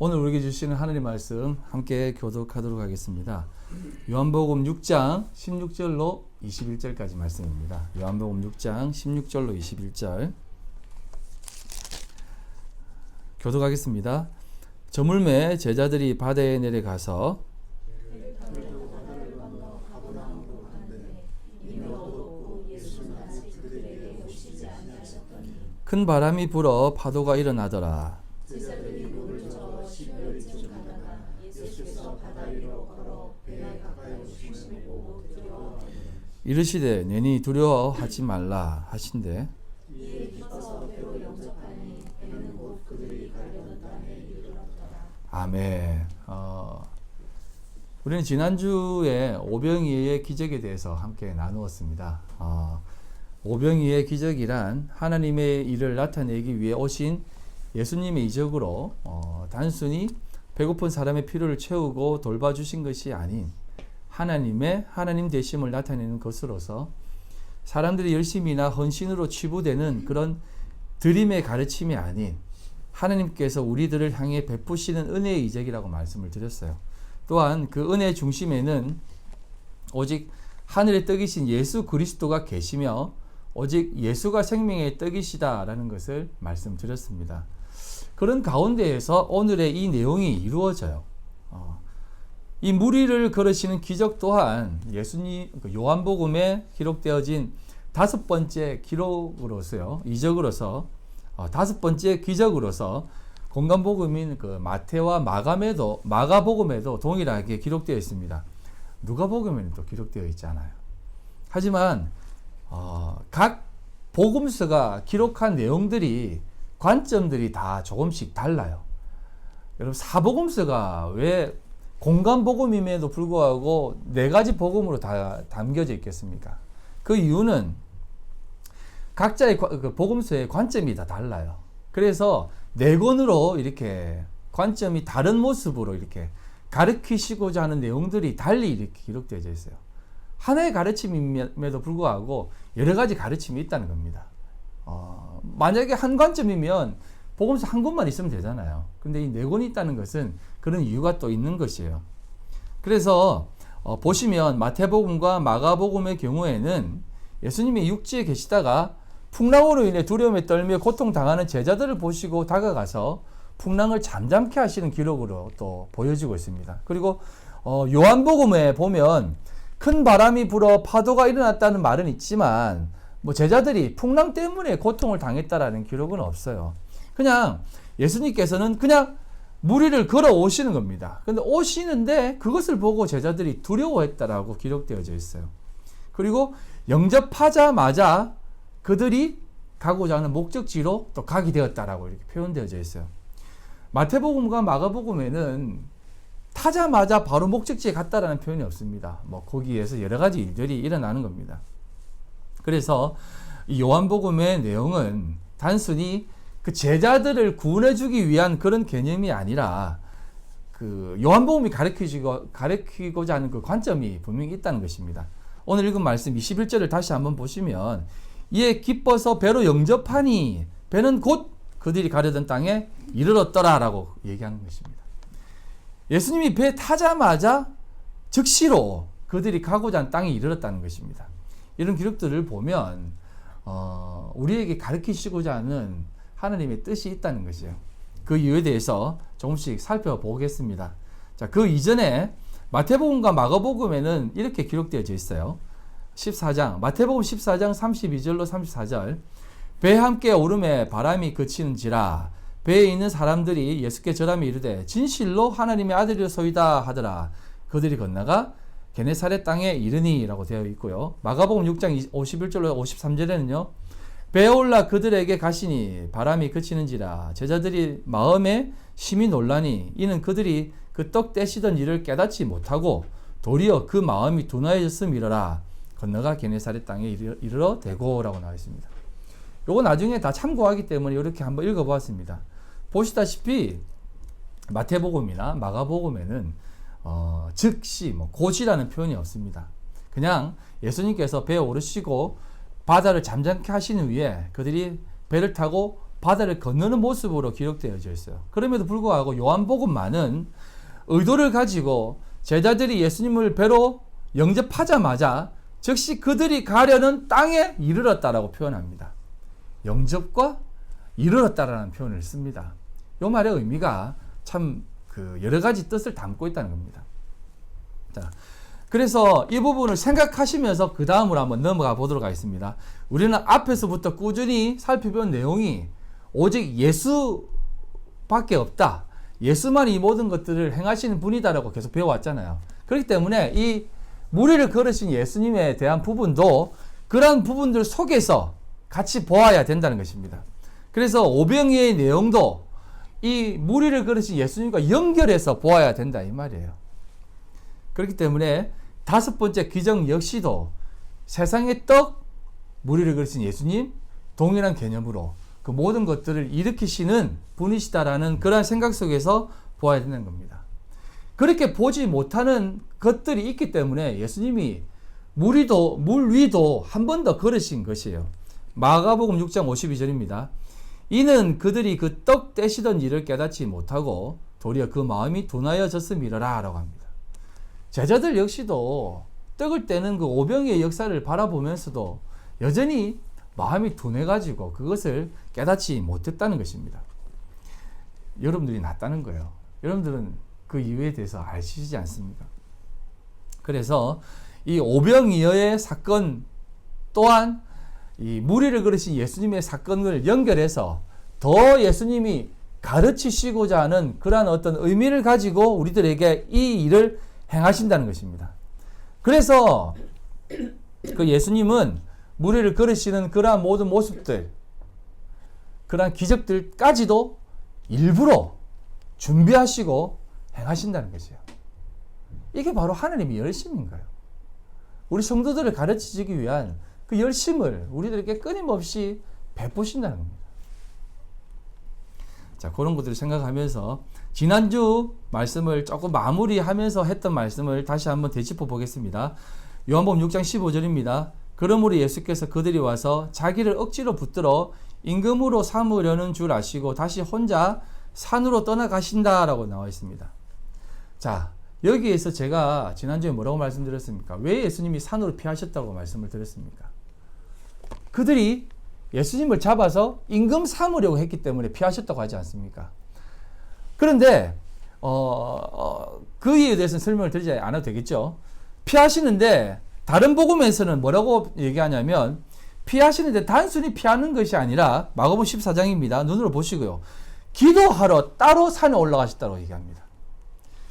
오늘 우리에게 주시는 하나님 말씀 함께 교독하도록 하겠습니다. 요한복음 6장 16절로 21절까지 말씀입니다. 요한복음 6장 16절로 21절 교독하겠습니다. 저물매 제자들이 바다에 내려가서 큰 바람이 불어 파도가 일어나더라. 이르시되 내니 두려워하지 말라 하신대. 아멘. 우리는 지난주에 오병이의 기적에 대해서 함께 나누었습니다. 오병이의 기적이란 하나님의 일을 나타내기 위해 오신 예수님의 이적으로 단순히 배고픈 사람의 필요를 채우고 돌봐주신 것이 아닌 하나님의 하나님 되심을 나타내는 것으로서 사람들이 열심히나 헌신으로 치부되는 그런 드림의 가르침이 아닌 하나님께서 우리들을 향해 베푸시는 은혜의 이적이라고 말씀을 드렸어요. 또한 그 은혜의 중심에는 오직 하늘의 떡이신 예수 그리스도가 계시며 오직 예수가 생명의 떡이시다라는 것을 말씀드렸습니다. 그런 가운데에서 오늘의 이 내용이 이루어져요. 이 무리를 걸으시는 기적 또한 예수님 요한복음에 기록되어진 다섯 번째 기록으로서요, 이적으로서 다섯 번째 기적으로서 공간복음인 그 마태와 마가복음에도 동일하게 기록되어 있습니다. 누가복음에는 또 기록되어 있지 않아요. 하지만 각 복음서가 기록한 내용들이 관점들이 다 조금씩 달라요. 여러분 사복음서가 왜 공간복음임에도 불구하고 네 가지 복음으로 다 담겨져 있겠습니까? 그 이유는 각자의 복음서의 관점이 다 달라요. 그래서 네 권으로 이렇게 관점이 다른 모습으로 이렇게 가르치시고자 하는 내용들이 달리 이렇게 기록되어 있어요. 하나의 가르침임에도 불구하고 여러 가지 가르침이 있다는 겁니다. 만약에 한 관점이면 복음서 한 권만 있으면 되잖아요. 근데 이 네 권이 있다는 것은 그런 이유가 또 있는 것이에요. 그래서 보시면 마태복음과 마가복음의 경우에는 예수님이 육지에 계시다가 풍랑으로 인해 두려움에 떨며 고통당하는 제자들을 보시고 다가가서 풍랑을 잠잠케 하시는 기록으로 또 보여지고 있습니다. 그리고 요한복음에 보면 큰 바람이 불어 파도가 일어났다는 말은 있지만 제자들이 풍랑 때문에 고통을 당했다라는 기록은 없어요. 그냥 예수님께서는 그냥 무리를 걸어 오시는 겁니다. 근데 오시는데 그것을 보고 제자들이 두려워했다라고 기록되어져 있어요. 그리고 영접하자마자 그들이 가고자 하는 목적지로 또 가게 되었다라고 이렇게 표현되어져 있어요. 마태복음과 마가복음에는 타자마자 바로 목적지에 갔다라는 표현이 없습니다. 거기에서 여러 가지 일들이 일어나는 겁니다. 그래서 이 요한복음의 내용은 단순히 그 제자들을 구원해주기 위한 그런 개념이 아니라 그 요한복음이 가르치고자 하는 그 관점이 분명히 있다는 것입니다. 오늘 읽은 말씀 21절을 다시 한번 보시면 이에 기뻐서 배로 영접하니 배는 곧 그들이 가려던 땅에 이르렀더라 라고 얘기하는 것입니다. 예수님이 배 타자마자 즉시로 그들이 가고자 하는 땅에 이르렀다는 것입니다. 이런 기록들을 보면 우리에게 가르치시고자 하는 하나님의 뜻이 있다는 것이에요. 그 이유에 대해서 조금씩 살펴보겠습니다. 자, 그 이전에 마태복음과 마가복음에는 이렇게 기록되어져 있어요. 14장, 마태복음 14장 32절로 34절. 배에 함께 오름에 바람이 그치는지라 배에 있는 사람들이 예수께 절하며 이르되 진실로 하나님의 아들이소이다 하더라. 그들이 건너가 게네사렛 땅에 이르니 라고 되어 있고요. 마가복음 6장 51절로 53절에는요. 배에 올라 그들에게 가시니 바람이 그치는지라 제자들이 마음에 심히 놀라니 이는 그들이 그 떡 떼시던 일을 깨닫지 못하고 도리어 그 마음이 둔하여졌음이러라. 건너가 게네사렛 땅에 이르러 대고라고 나와 있습니다. 요거 나중에 다 참고하기 때문에 이렇게 한번 읽어보았습니다. 보시다시피 마태복음이나 마가복음에는 즉시 곧이라는 표현이 없습니다. 그냥 예수님께서 배에 오르시고 바다를 잠잠케 하신 후에 그들이 배를 타고 바다를 건너는 모습으로 기록되어져 있어요. 그럼에도 불구하고 요한복음만은 의도를 가지고 제자들이 예수님을 배로 영접하자마자 즉시 그들이 가려는 땅에 이르렀다라고 표현합니다. 영접과 이르렀다라는 표현을 씁니다. 이 말의 의미가 참 여러 가지 뜻을 담고 있다는 겁니다. 자, 그래서 이 부분을 생각하시면서 그 다음으로 한번 넘어가 보도록 하겠습니다. 우리는 앞에서부터 꾸준히 살펴본 내용이 오직 예수밖에 없다. 예수만이 이 모든 것들을 행하시는 분이다라고 계속 배워왔잖아요. 그렇기 때문에 이 무리를 걸으신 예수님에 대한 부분도 그러한 부분들 속에서 같이 보아야 된다는 것입니다. 그래서 오병이의 내용도 이 무리를 걸으신 예수님과 연결해서 보아야 된다 이 말이에요. 그렇기 때문에 다섯 번째 기적 역시도 세상의 떡, 무리를 걸으신 예수님 동일한 개념으로 그 모든 것들을 일으키시는 분이시다라는 그런 생각 속에서 보아야 되는 겁니다. 그렇게 보지 못하는 것들이 있기 때문에 예수님이 물 위도 한 번 더 걸으신 것이에요. 마가복음 6장 52절입니다. 이는 그들이 그 떡 떼시던 일을 깨닫지 못하고 도리어 그 마음이 둔하여졌음이러라 라고 합니다. 제자들 역시도 떡을 떼는 그 오병이의 역사를 바라보면서도 여전히 마음이 둔해가지고 그것을 깨닫지 못했다는 것입니다. 여러분들이 낫다는 거예요. 여러분들은 그 이유에 대해서 아시지 않습니까? 그래서 이 오병이어의 사건 또한 이 무리를 걸으신 예수님의 사건을 연결해서 더 예수님이 가르치시고자 하는 그러한 어떤 의미를 가지고 우리들에게 이 일을 행하신다는 것입니다. 그래서 그 예수님은 무리를 걸으시는 그러한 모든 모습들, 그러한 기적들까지도 일부러 준비하시고 행하신다는 것이에요. 이게 바로 하나님의 열심인 거예요. 우리 성도들을 가르치기 위한 그 열심을 우리들에게 끊임없이 베푸신다는 겁니다. 자, 그런 것들을 생각하면서 지난주 말씀을 조금 마무리하면서 했던 말씀을 다시 한번 되짚어 보겠습니다. 요한복음 6장 15절입니다. 그러므로 예수께서 그들이 와서 자기를 억지로 붙들어 임금으로 삼으려는 줄 아시고 다시 혼자 산으로 떠나가신다라고 나와 있습니다. 자, 여기에서 제가 지난주에 뭐라고 말씀드렸습니까? 왜 예수님이 산으로 피하셨다고 말씀을 드렸습니까? 그들이 예수님을 잡아서 임금 삼으려고 했기 때문에 피하셨다고 하지 않습니까? 그런데 그 이유에 대해서는 설명을 드리지 않아도 되겠죠. 피하시는데 다른 복음에서는 뭐라고 얘기하냐면 피하시는데 단순히 피하는 것이 아니라 마가복음 14장입니다. 눈으로 보시고요. 기도하러 따로 산에 올라가셨다고 얘기합니다.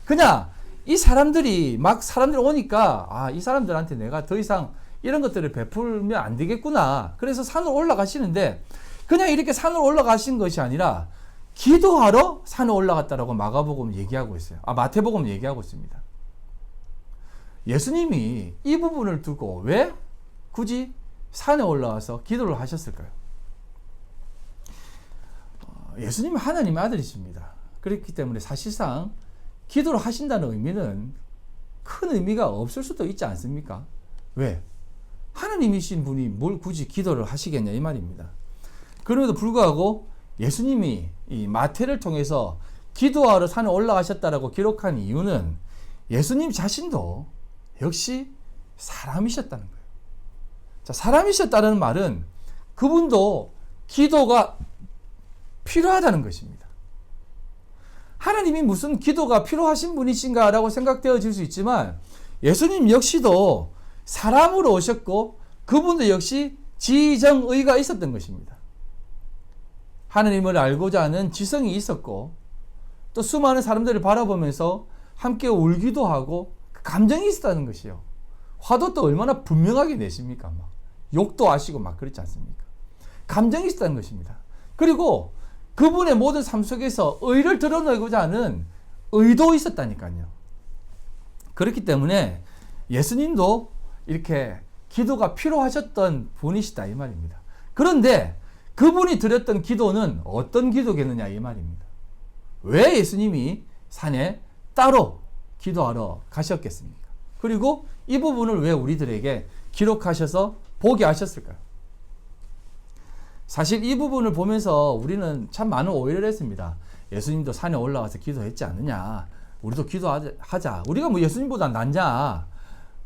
그냥 이 사람들이 오니까 이 사람들한테 내가 더 이상 이런 것들을 베풀면 안 되겠구나. 그래서 산으로 올라가시는데 그냥 이렇게 산으로 올라가신 것이 아니라 기도하러 산에 올라갔다라고 마가복음 얘기하고 있어요. 마태복음 얘기하고 있습니다. 예수님이 이 부분을 두고 왜 굳이 산에 올라와서 기도를 하셨을까요? 예수님은 하나님의 아들이십니다. 그렇기 때문에 사실상 기도를 하신다는 의미는 큰 의미가 없을 수도 있지 않습니까? 왜? 하나님이신 분이 뭘 굳이 기도를 하시겠냐 이 말입니다. 그럼에도 불구하고 예수님이 이 마태를 통해서 기도하러 산에 올라가셨다라고 기록한 이유는 예수님 자신도 역시 사람이셨다는 거예요. 자, 사람이셨다는 말은 그분도 기도가 필요하다는 것입니다. 하나님이 무슨 기도가 필요하신 분이신가 라고 생각되어질 수 있지만 예수님 역시도 사람으로 오셨고 그분도 역시 지정의가 있었던 것입니다. 하나님을 알고자 하는 지성이 있었고 또 수많은 사람들을 바라보면서 함께 울기도 하고 감정이 있었다는 것이요. 화도 또 얼마나 분명하게 내십니까? 막 욕도 하시고 막 그렇지 않습니까? 감정이 있었다는 것입니다. 그리고 그분의 모든 삶 속에서 의를 드러내고자 하는 의도 있었다니까요. 그렇기 때문에 예수님도 이렇게 기도가 필요하셨던 분이시다 이 말입니다. 그런데 그분이 드렸던 기도는 어떤 기도겠느냐 이 말입니다. 왜 예수님이 산에 따로 기도하러 가셨겠습니까? 그리고 이 부분을 왜 우리들에게 기록하셔서 보게 하셨을까요? 사실 이 부분을 보면서 우리는 참 많은 오해를 했습니다. 예수님도 산에 올라가서 기도했지 않느냐. 우리도 기도하자. 우리가 뭐 예수님보다 낫냐.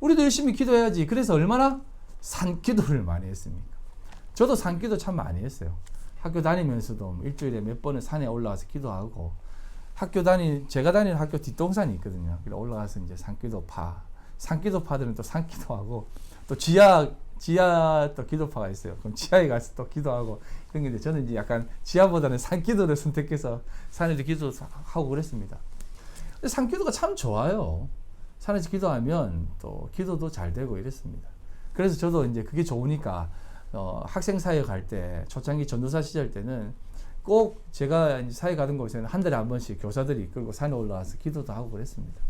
우리도 열심히 기도해야지. 그래서 얼마나 산기도를 많이 했습니까? 저도 산기도 참 많이 했어요. 학교 다니면서도 일주일에 몇 번은 산에 올라가서 기도하고, 제가 다니는 학교 뒷동산이 있거든요. 그래 올라가서 이제 산기도파들은 또 산기도하고, 또 지하 또 기도파가 있어요. 그럼 지하에 가서 또 기도하고, 그런 게 저는 이제 약간 지하보다는 산기도를 선택해서 산에서 기도하고 그랬습니다. 근데 산기도가 참 좋아요. 산에서 기도하면 또 기도도 잘 되고 이랬습니다. 그래서 저도 이제 그게 좋으니까 학생 사회 갈 때, 초창기 전도사 시절 때는 꼭 제가 이제 사회 가던 곳에는 한 달에 한 번씩 교사들이 이끌고 산에 올라와서 기도도 하고 그랬습니다.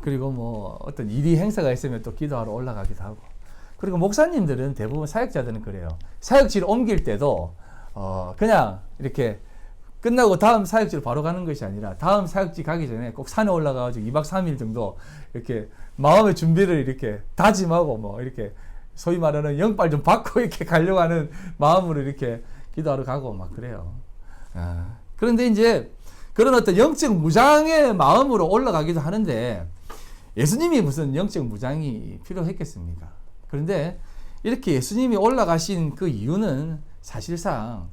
그리고 뭐 어떤 일이 행사가 있으면 또 기도하러 올라가기도 하고. 그리고 목사님들은 대부분 사역자들은 그래요. 사역지를 옮길 때도 그냥 이렇게 끝나고 다음 사역지로 바로 가는 것이 아니라 다음 사역지 가기 전에 꼭 산에 올라가가지고 2박 3일 정도 이렇게 마음의 준비를 이렇게 다짐하고 뭐 이렇게 소위 말하는 영빨 좀 받고 이렇게 가려고 하는 마음으로 이렇게 기도하러 가고 막 그래요. 그런데 이제 그런 어떤 영적 무장의 마음으로 올라가기도 하는데 예수님이 무슨 영적 무장이 필요했겠습니까? 그런데 이렇게 예수님이 올라가신 그 이유는 사실상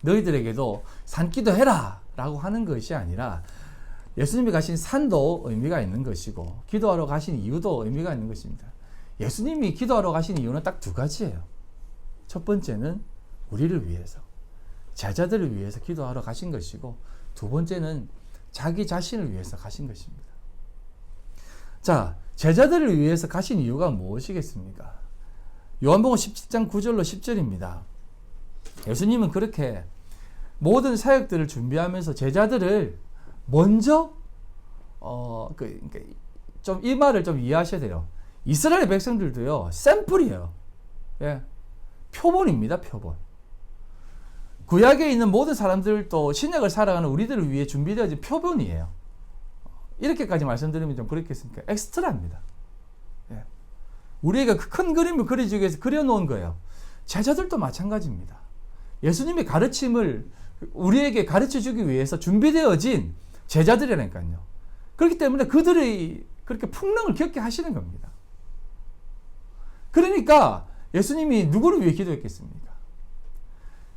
너희들에게도 산기도 해라 라고 하는 것이 아니라 예수님이 가신 산도 의미가 있는 것이고 기도하러 가신 이유도 의미가 있는 것입니다. 예수님이 기도하러 가신 이유는 딱 두 가지예요. 첫 번째는 우리를 위해서, 제자들을 위해서 기도하러 가신 것이고, 두 번째는 자기 자신을 위해서 가신 것입니다. 자, 제자들을 위해서 가신 이유가 무엇이겠습니까? 요한복음 17장 9절로 10절입니다. 예수님은 그렇게 모든 사역들을 준비하면서 제자들을 먼저 좀 이 말을 좀 이해하셔야 돼요. 이스라엘 백성들도요, 샘플이에요. 예. 표본입니다, 표본. 구약에 있는 모든 사람들도 신약을 살아가는 우리들을 위해 준비되어진 표본이에요. 이렇게까지 말씀드리면 좀 그렇겠습니까? 엑스트라입니다. 예. 우리가 그 큰 그림을 그려주기 위해서 그려놓은 거예요. 제자들도 마찬가지입니다. 예수님의 가르침을 우리에게 가르쳐주기 위해서 준비되어진 제자들이라니까요. 그렇기 때문에 그들이 그렇게 풍랑을 겪게 하시는 겁니다. 그러니까 예수님이 누구를 위해 기도했겠습니까?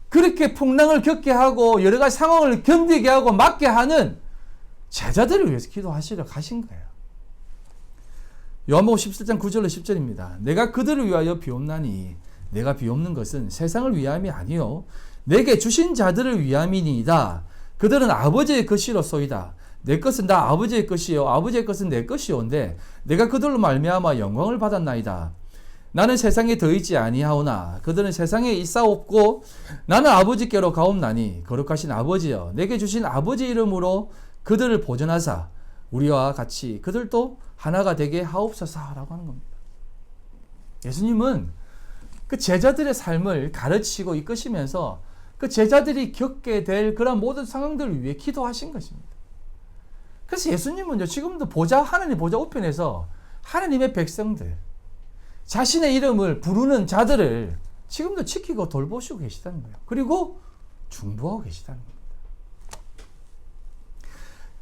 그렇게 풍랑을 겪게 하고 여러 가지 상황을 견디게 하고 막게 하는 제자들을 위해서 기도하시려 가신 거예요. 요한복음 17장 9절로 10절입니다. 내가 그들을 위하여 비옵나니 내가 비옵는 것은 세상을 위함이 아니요 내게 주신 자들을 위함이니이다. 그들은 아버지의 것이로소이다. 내 것은 다 아버지의 것이요 아버지의 것은 내 것이온데 내가 그들로 말미암아 영광을 받았나이다. 나는 세상에 더 있지 아니하오나 그들은 세상에 있사옵고 나는 아버지께로 가옵나니 거룩하신 아버지여 내게 주신 아버지 이름으로 그들을 보존하사 우리와 같이 그들도 하나가 되게 하옵소서라고 하는 겁니다. 예수님은 그 제자들의 삶을 가르치고 이끄시면서 그 제자들이 겪게 될 그런 모든 상황들을 위해 기도하신 것입니다. 그래서 예수님은요, 지금도 하나님 보좌 우편에서 하나님의 백성들, 자신의 이름을 부르는 자들을 지금도 지키고 돌보시고 계시다는 거예요. 그리고 중보하고 계시다는 겁니다.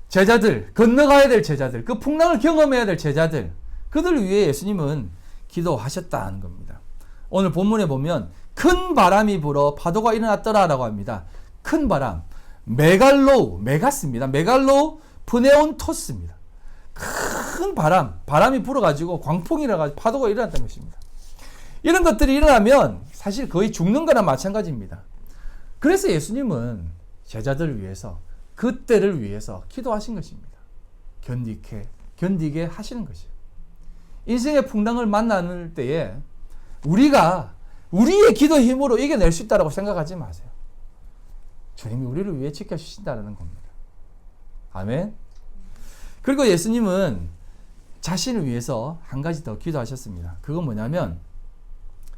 제자들, 건너가야 될 제자들, 그 풍랑을 경험해야 될 제자들, 그들을 위해 예수님은 기도하셨다는 겁니다. 오늘 본문에 보면 큰 바람이 불어 파도가 일어났더라라고 합니다. 큰 바람, 메가스입니다. 메갈로 프네온토스입니다. 큰 바람이 불어가지고 광풍이 일어나가지고 파도가 일어났다는 것입니다. 이런 것들이 일어나면 사실 거의 죽는 거나 마찬가지입니다. 그래서 예수님은 제자들을 위해서, 그때를 위해서 기도하신 것입니다. 견디게 하시는 것이에요. 인생의 풍랑을 만나는 때에 우리가 우리의 기도 힘으로 이겨낼 수 있다고 생각하지 마세요. 주님이 우리를 위해 지켜주신다는 겁니다. 아멘. 그리고 예수님은 자신을 위해서 한 가지 더 기도하셨습니다. 그건 뭐냐면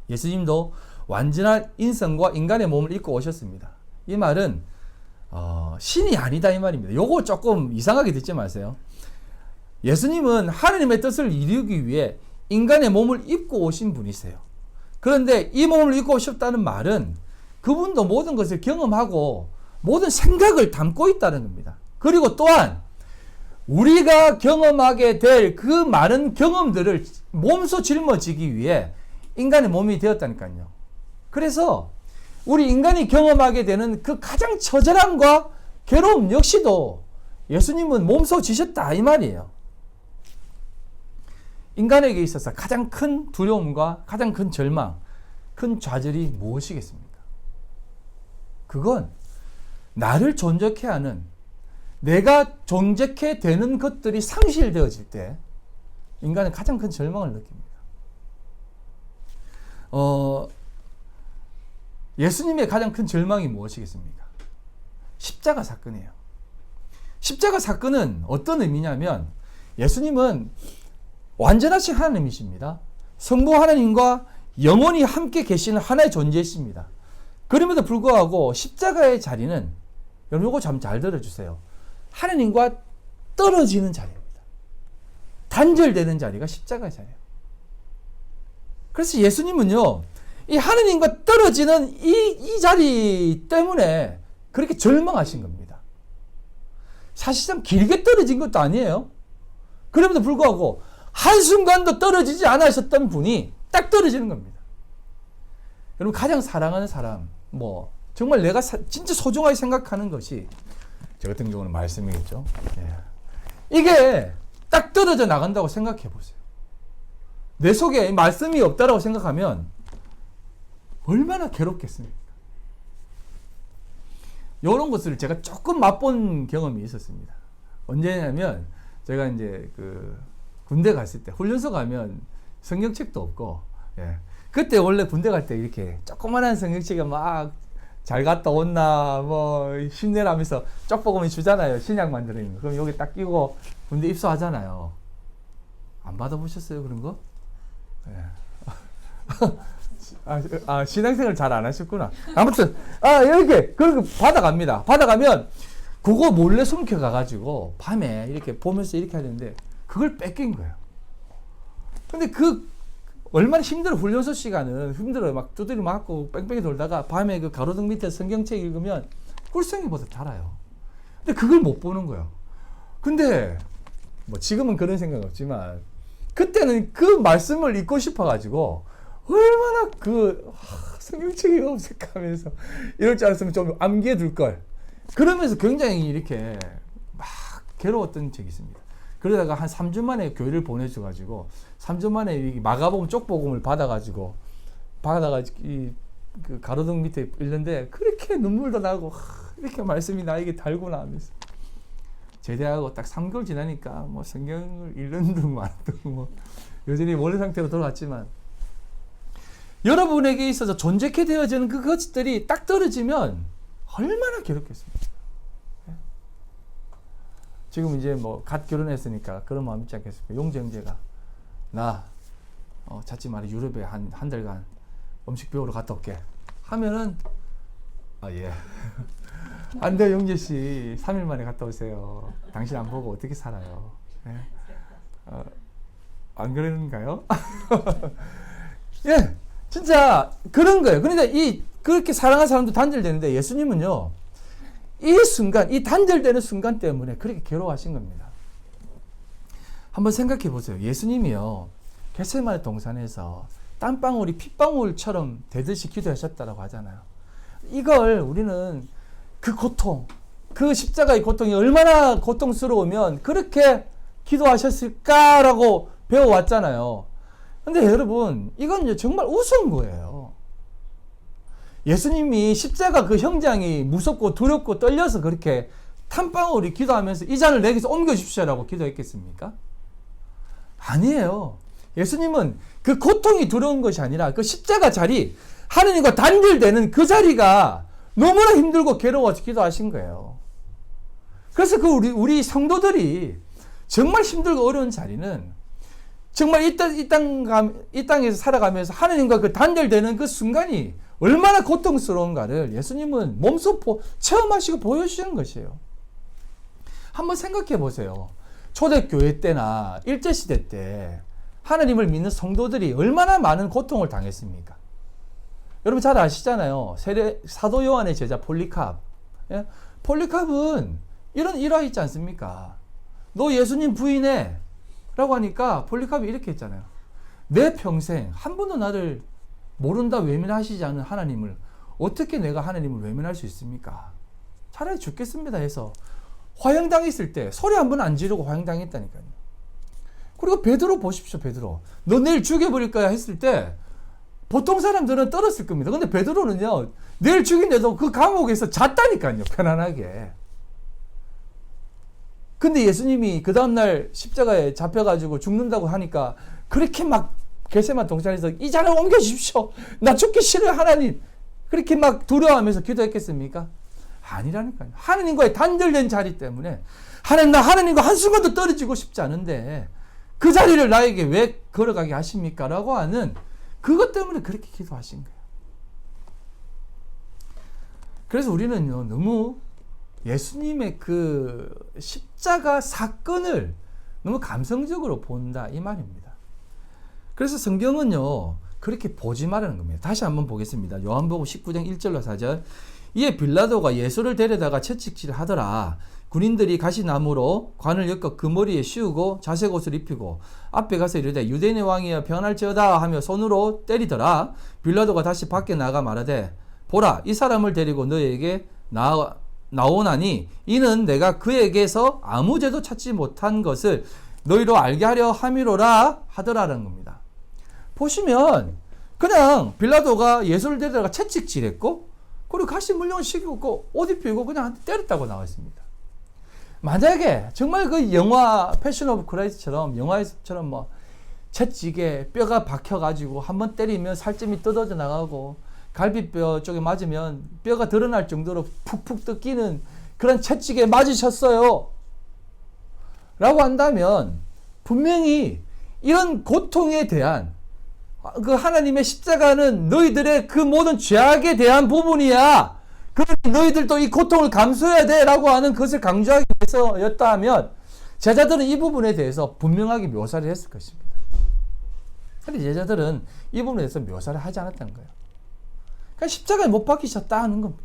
예수님도 완전한 인성과 인간의 몸을 입고 오셨습니다. 이 말은 신이 아니다 이 말입니다. 요거 조금 이상하게 듣지 마세요. 예수님은 하나님의 뜻을 이루기 위해 인간의 몸을 입고 오신 분이세요. 그런데 이 몸을 입고 오셨다는 말은 그분도 모든 것을 경험하고 모든 생각을 담고 있다는 겁니다. 그리고 또한 우리가 경험하게 될 그 많은 경험들을 몸소 짊어지기 위해 인간의 몸이 되었다니까요. 그래서 우리 인간이 경험하게 되는 그 가장 처절함과 괴로움 역시도 예수님은 몸소 지셨다 이 말이에요. 인간에게 있어서 가장 큰 두려움과 가장 큰 절망, 큰 좌절이 무엇이겠습니까? 그건 나를 존재케 하는, 내가 존재케 되는 것들이 상실되어질 때 인간은 가장 큰 절망을 느낍니다. 예수님의 가장 큰 절망이 무엇이겠습니까? 십자가 사건이에요. 십자가 사건은 어떤 의미냐면 예수님은 완전하신 하나님이십니다. 성부 하나님과 영원히 함께 계시는 하나의 존재이십니다. 그럼에도 불구하고 십자가의 자리는, 여러분 이거 참 잘 들어주세요. 하나님과 떨어지는 자리입니다. 단절되는 자리가 십자가의 자리예요. 그래서 예수님은요, 이 하나님과 떨어지는 이 자리 때문에 그렇게 절망하신 겁니다. 사실상 길게 떨어진 것도 아니에요. 그럼에도 불구하고 한순간도 떨어지지 않으셨던 분이 딱 떨어지는 겁니다. 여러분 가장 사랑하는 사람, 정말 내가 진짜 소중하게 생각하는 것이 저 같은 경우는 말씀이겠죠. 이게 딱 떨어져 나간다고 생각해 보세요. 내 속에 말씀이 없다라고 생각하면 얼마나 괴롭겠습니까? 이런 것을 제가 조금 맛본 경험이 있었습니다. 언제냐면 제가 이제 군대 갔을 때 훈련소 가면 성경책도 없고, 그때 원래 군대 갈 때 이렇게 조그만한 성경책에 막 잘 갔다 왔나 힘내라면서 쪽보금이 주잖아요. 신약 만들어있는 거. 그럼 여기 딱 끼고 군대 입소하잖아요. 안 받아보셨어요 그런 거? 신앙생활 잘 안 하셨구나. 아무튼 이렇게 그런 거 받아갑니다. 받아가면 그거 몰래 숨겨가가지고 밤에 이렇게 보면서 이렇게 하는데 그걸 뺏긴 거예요. 근데 얼마나 힘들어. 훈련소 시간은 힘들어요. 막 두드려 맞고 뺑뺑이 돌다가 밤에 그 가로등 밑에 성경책 읽으면 꿀성이보다 달아요. 근데 그걸 못 보는 거예요. 근데 지금은 그런 생각 없지만 그때는 그 말씀을 읽고 싶어가지고 얼마나 성경책이 없을까 하면서 이럴 줄 알았으면 좀 암기해 둘 걸. 그러면서 굉장히 이렇게 막 괴로웠던 적이 있습니다. 그러다가 한 3주 만에 교회를 보내줘가지고 3주 만에 마가복음 쪽복음을 받아가지고 그 가로등 밑에 읽는데 그렇게 눈물도 나고 이렇게 말씀이 나에게 달구나 하면서 제대하고 딱 3개월 지나니까 성경을 읽는 둥 마는 둥 여전히 원래 상태로 돌아갔지만 여러분에게 있어서 존재케 되어지는 그 것들이 딱 떨어지면 얼마나 괴롭겠습니까? 지금 이제 갓 결혼했으니까 그런 마음 있지 않겠습니까? 용재 형제가 나 찾지 말아 유럽에 한 달간 음식 배우러 갔다 올게 하면은 예. 안 돼요 용재씨 3일 만에 갔다 오세요. 당신 안 보고 어떻게 살아요? 안 그러는가요? 예, 진짜 그런 거예요. 그러니까 그렇게 사랑하는 사람도 단절되는데 예수님은요 이 순간, 이 단절되는 순간 때문에 그렇게 괴로워하신 겁니다. 한번 생각해 보세요. 예수님이요 겟세마네 동산에서 땀방울이 핏방울처럼 되듯이 기도하셨다고 하잖아요. 이걸 우리는 그 고통, 그 십자가의 고통이 얼마나 고통스러우면 그렇게 기도하셨을까라고 배워왔잖아요. 근데 여러분 이건 정말 우스운 거예요. 예수님이 십자가 그 형장이 무섭고 두렵고 떨려서 그렇게 땀방울이 기도하면서 이 잔을 내게서 옮겨주십시오라고 기도했겠습니까? 아니에요. 예수님은 그 고통이 두려운 것이 아니라 그 십자가 자리, 하느님과 단절되는 그 자리가 너무나 힘들고 괴로워서 기도하신 거예요. 그래서 우리 성도들이 정말 힘들고 어려운 자리는 정말 이 땅에서 살아가면서 하느님과 그 단절되는 그 순간이 얼마나 고통스러운가를 예수님은 몸소 체험하시고 보여주시는 것이에요. 한번 생각해 보세요. 초대교회 때나 일제시대 때 하나님을 믿는 성도들이 얼마나 많은 고통을 당했습니까? 여러분 잘 아시잖아요. 사도 요한의 제자 폴리캅. 예? 폴리캅은 이런 일화 있지 않습니까? 너 예수님 부인해 라고 하니까 폴리캅이 이렇게 했잖아요. 내 평생 한 번도 나를 모른다 외면하시지 않은 하나님을 어떻게 내가 하나님을 외면할 수 있습니까? 차라리 죽겠습니다 해서 화형당했을 때 소리 한 번 안 지르고 화형당했다니까요. 그리고 베드로 보십시오. 베드로 너 내일 죽여버릴 거야 했을 때 보통 사람들은 떨었을 겁니다. 근데 베드로는요 내일 죽인데도 그 감옥에서 잤다니까요. 편안하게. 근데 예수님이 그 다음날 십자가에 잡혀가지고 죽는다고 하니까 그렇게 막 겟세마네 동산에서 이 자를 옮겨주십시오. 나 죽기 싫어요 하나님. 그렇게 막 두려워하면서 기도했겠습니까? 아니라니까요. 하나님과의 단절된 자리 때문에 하나님, 나 하나님과 한순간도 떨어지고 싶지 않은데 그 자리를 나에게 왜 걸어가게 하십니까? 라고 하는 그것 때문에 그렇게 기도하신 거예요. 그래서 우리는요 너무 예수님의 그 십자가 사건을 너무 감성적으로 본다 이 말입니다. 그래서 성경은요 그렇게 보지 말라는 겁니다. 다시 한번 보겠습니다. 요한복음 19장 1절로 4절. 이에 빌라도가 예수를 데려다가 채찍질을 하더라. 군인들이 가시나무로 관을 엮어 그 머리에 씌우고 자색 옷을 입히고 앞에 가서 이르되 유대인의 왕이여 변할지어다 하며 손으로 때리더라. 빌라도가 다시 밖에 나가 말하되 보라 이 사람을 데리고 너에게 나오나니 이는 내가 그에게서 아무 죄도 찾지 못한 것을 너희로 알게 하려 함이로라 하더라라는 겁니다. 보시면 그냥 빌라도가 예수를 데려다가 채찍질했고 그리고 가시 물론 시키고 옷 입히고 그냥 때렸다고 나와 있습니다. 만약에 정말 그 영화 패션 오브 크라이스트처럼 영화에서처럼 뭐 채찍에 뼈가 박혀가지고 한번 때리면 살점이 뜯어져 나가고 갈비뼈 쪽에 맞으면 뼈가 드러날 정도로 푹푹 뜯기는 그런 채찍에 맞으셨어요 라고 한다면 분명히 이런 고통에 대한 그 하나님의 십자가는 너희들의 그 모든 죄악에 대한 부분이야. 그러니 너희들도 이 고통을 감수해야 돼 라고 하는 것을 강조하기 위해서였다 하면 제자들은 이 부분에 대해서 분명하게 묘사를 했을 것입니다. 그런데 제자들은 이 부분에 대해서 묘사를 하지 않았다는 거예요. 그러니까 십자가에 못 박히셨다 하는 겁니다.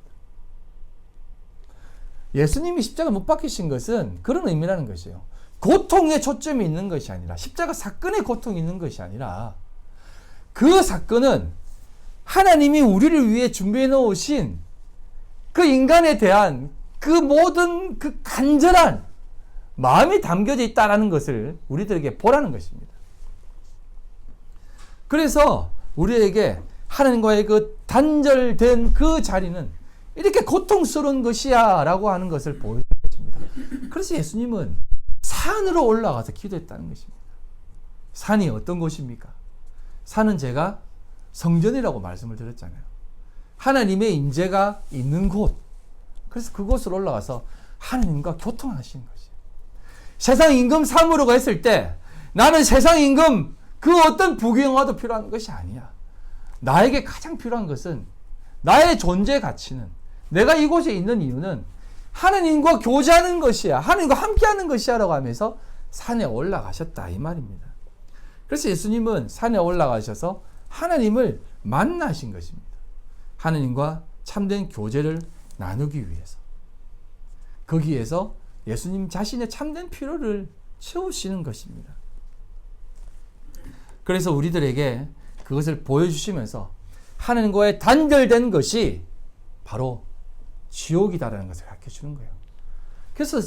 예수님이 십자가에 못 박히신 것은 그런 의미라는 것이에요. 고통에 초점이 있는 것이 아니라 십자가 사건에 고통이 있는 것이 아니라 그 사건은 하나님이 우리를 위해 준비해 놓으신 그 인간에 대한 그 모든 그 간절한 마음이 담겨져 있다는 것을 우리들에게 보라는 것입니다. 그래서 우리에게 하나님과의 그 단절된 그 자리는 이렇게 고통스러운 것이야 라고 하는 것을 보여주는 것입니다. 그래서 예수님은 산으로 올라가서 기도했다는 것입니다. 산이 어떤 곳입니까? 산은 제가 성전이라고 말씀을 드렸잖아요. 하나님의 임재가 있는 곳. 그래서 그곳으로 올라가서 하나님과 교통하시는 것이에요. 세상 임금 3으로 했을 때 나는 세상 임금 그 어떤 부귀영화도 필요한 것이 아니야. 나에게 가장 필요한 것은 나의 존재 가치는 내가 이곳에 있는 이유는 하나님과 교제하는 것이야. 하나님과 함께하는 것이야 라고 하면서 산에 올라가셨다 이 말입니다. 그래서 예수님은 산에 올라가셔서 하나님을 만나신 것입니다. 하나님과 참된 교제를 나누기 위해서. 거기에서 예수님 자신의 참된 필요를 채우시는 것입니다. 그래서 우리들에게 그것을 보여주시면서 하나님과의 단절된 것이 바로 지옥이다라는 것을 가르쳐 주는 거예요. 그래서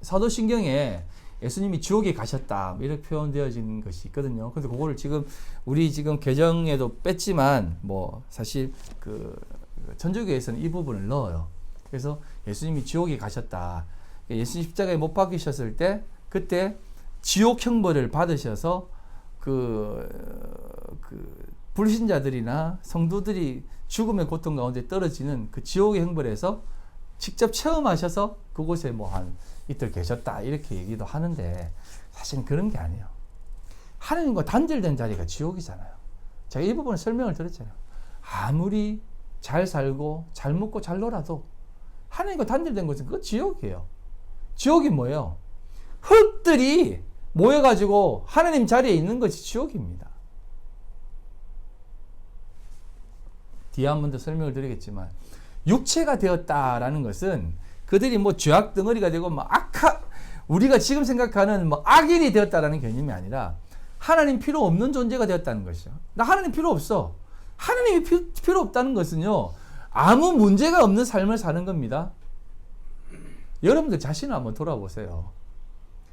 사도신경에 예수님이 지옥에 가셨다 이렇게 표현되어진 것이 있거든요. 그런데 그거를 우리 개정에도 뺐지만 사실 그 천주교에서는 이 부분을 넣어요. 그래서 예수님이 지옥에 가셨다. 예수님 십자가에 못 박히셨을 때 그때 지옥 형벌을 받으셔서 불신자들이나 성도들이 죽음의 고통 가운데 떨어지는 그 지옥의 형벌에서 직접 체험하셔서 그곳에 한 이틀 계셨다 이렇게 얘기도 하는데 사실은 그런 게 아니에요. 하나님과 단절된 자리가 지옥이잖아요. 제가 이 부분을 설명을 드렸잖아요. 아무리 잘 살고 잘 먹고 잘 놀아도 하나님과 단절된 것은 그거 지옥이에요. 지옥이 뭐예요? 흙들이 모여가지고 하나님 자리에 있는 것이 지옥입니다. 뒤에 한 번 더 설명을 드리겠지만 육체가 되었다라는 것은 그들이 뭐 죄악 덩어리가 되고 뭐 우리가 지금 생각하는 뭐 악인이 되었다라는 개념이 아니라 하나님 필요 없는 존재가 되었다는 것이죠. 나 하나님 필요 없어. 하나님이 필요 없다는 것은요, 아무 문제가 없는 삶을 사는 겁니다. 여러분들 자신을 한번 돌아보세요.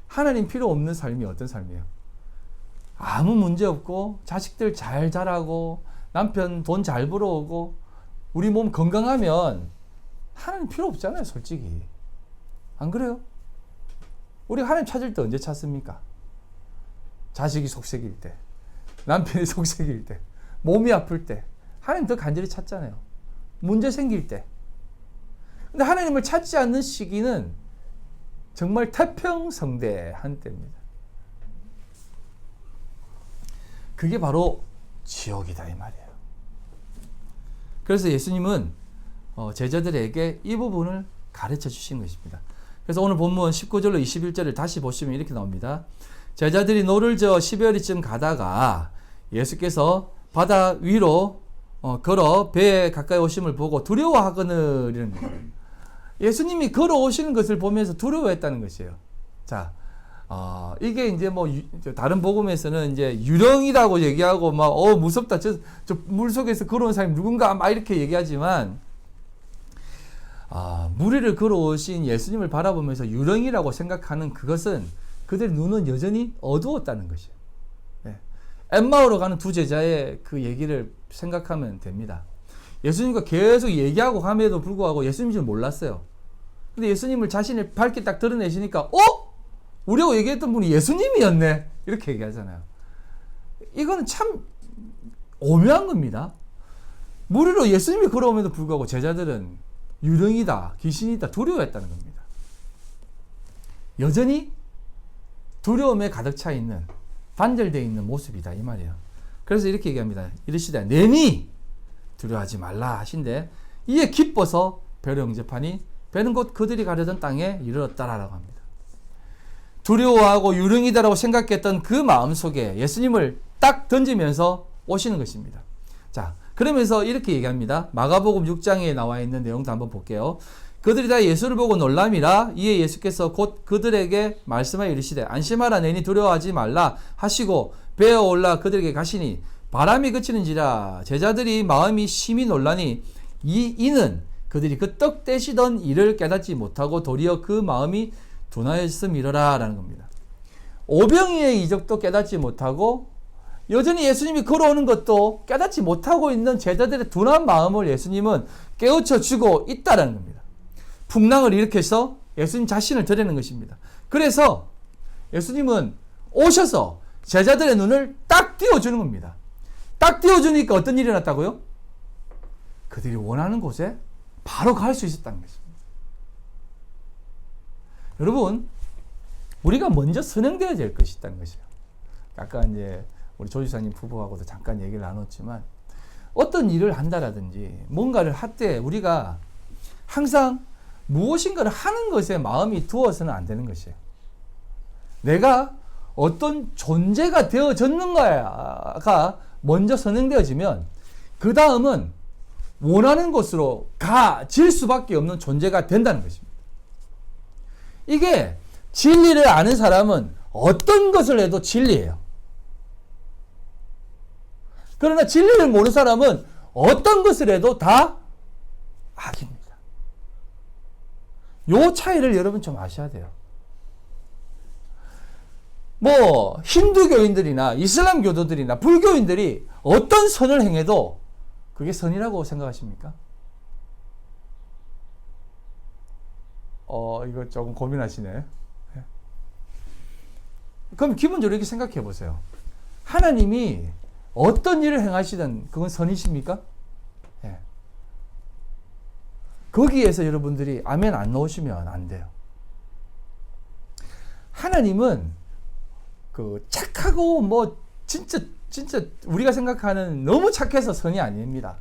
하나님 필요 없는 삶이 어떤 삶이에요? 아무 문제 없고 자식들 잘 자라고 남편 돈 잘 벌어오고 우리 몸 건강하면 하나님 필요 없잖아요, 솔직히. 안 그래요? 우리 하나님 찾을 때 언제 찾습니까? 자식이 속색일 때, 남편이 속색일 때, 몸이 아플 때 하나님 더 간절히 찾잖아요. 문제 생길 때. 근데 하나님을 찾지 않는 시기는 정말 태평성대한 때입니다. 그게 바로 지옥이다 이 말이에요. 그래서 예수님은 제자들에게 이 부분을 가르쳐 주신 것입니다. 그래서 오늘 본문 19절로 21절을 다시 보시면 이렇게 나옵니다. 제자들이 노를 저어 12월이쯤 가다가 예수께서 바다 위로 걸어 배에 가까이 오심을 보고 두려워하거늘. 예수님이 걸어오시는 것을 보면서 두려워했다는 것이에요. 자, 이게 이제 뭐 다른 복음에서는 이제 유령이라고 얘기하고 막 무섭다. 저 물속에서 걸어온 사람이 누군가 막 이렇게 얘기하지만 물 위를 걸어오신 예수님을 바라보면서 유령이라고 생각하는 그것은 그들의 눈은 여전히 어두웠다는 것이에요. 네. 엠마오로 가는 두 제자의 그 얘기를 생각하면 됩니다. 예수님과 계속 얘기하고 함에도 불구하고 예수님인 줄 몰랐어요. 근데 예수님을 자신을 밝게 딱 드러내시니까 우리하고 얘기했던 분이 예수님이었네 이렇게 얘기하잖아요. 이거는 참 오묘한 겁니다. 물 위로 예수님이 걸어옴에도 불구하고 제자들은 유령이다, 귀신이다, 두려워했다는 겁니다. 여전히 두려움에 가득 차 있는, 단절되어 있는 모습이다 이 말이에요. 그래서 이렇게 얘기합니다. 이르시되 내니 두려워하지 말라 하신데 이에 기뻐서 배를 영접하니 배는 곧 그들이 가려던 땅에 이르렀다라고 합니다. 두려워하고 유령이다라고 생각했던 그 마음속에 예수님을 딱 던지면서 오시는 것입니다. 자, 그러면서 이렇게 얘기합니다. 마가복음 6장에 나와 있는 내용도 한번 볼게요. 그들이 다 예수를 보고 놀람이라. 이에 예수께서 곧 그들에게 말씀하여 이르시되 안심하라 내니 두려워하지 말라 하시고 배에 올라 그들에게 가시니 바람이 그치는지라. 제자들이 마음이 심히 놀라니 이는 그들이 그 떡 떼시던 일을 깨닫지 못하고 도리어 그 마음이 둔하였음이러라 라는 겁니다. 오병이의 이적도 깨닫지 못하고 여전히 예수님이 걸어오는 것도 깨닫지 못하고 있는 제자들의 둔한 마음을 예수님은 깨우쳐 주고 있다는 겁니다. 풍랑을 일으켜서 예수님 자신을 드러내는 것입니다. 그래서 예수님은 오셔서 제자들의 눈을 딱 띄워주는 겁니다. 딱 띄워주니까 어떤 일이 일어났다고요? 그들이 원하는 곳에 바로 갈 수 있었다는 것입니다. 여러분, 우리가 먼저 선행되어야 될 것이 있다는 것이에요. 아까 이제 우리 조지사님 부부하고도 잠깐 얘기를 나눴지만 어떤 일을 한다라든지 뭔가를 할 때 우리가 항상 무엇인가를 하는 것에 마음이 두어서는 안 되는 것이에요. 내가 어떤 존재가 되어졌는가가 먼저 선행되어지면 그 다음은 원하는 곳으로 가질 수밖에 없는 존재가 된다는 것입니다. 이게 진리를 아는 사람은 어떤 것을 해도 진리예요. 그러나 진리를 모르는 사람은 어떤 것을 해도 다 악입니다. 요 차이를 여러분 좀 아셔야 돼요. 뭐 힌두교인들이나 이슬람 교도들이나 불교인들이 어떤 선을 행해도 그게 선이라고 생각하십니까? 이거 조금 고민하시네. 그럼 기본적으로 이렇게 생각해 보세요. 하나님이 어떤 일을 행하시든 그건 선이십니까? 예. 거기에서 여러분들이 아멘 안 넣으시면 안 돼요. 하나님은 그 착하고 뭐 진짜 우리가 생각하는 너무 착해서 선이 아닙니다.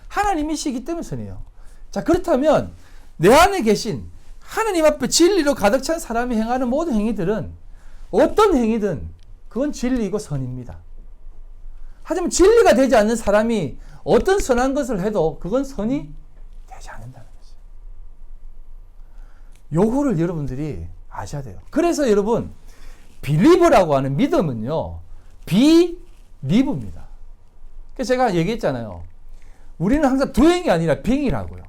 하나님이시기 때문에 선이에요. 자, 그렇다면 내 안에 계신 하나님 앞에 진리로 가득 찬 사람이 행하는 모든 행위들은 어떤 행위든 그건 진리이고 선입니다. 하지만 진리가 되지 않는 사람이 어떤 선한 것을 해도 그건 선이 되지 않는다는 거죠. 요거를 여러분들이 아셔야 돼요. 그래서 여러분, 빌리버라고 하는 믿음은요, 비리브입니다. 그래서 제가 얘기했잖아요. 우리는 항상 doing이 아니라 being이라고요.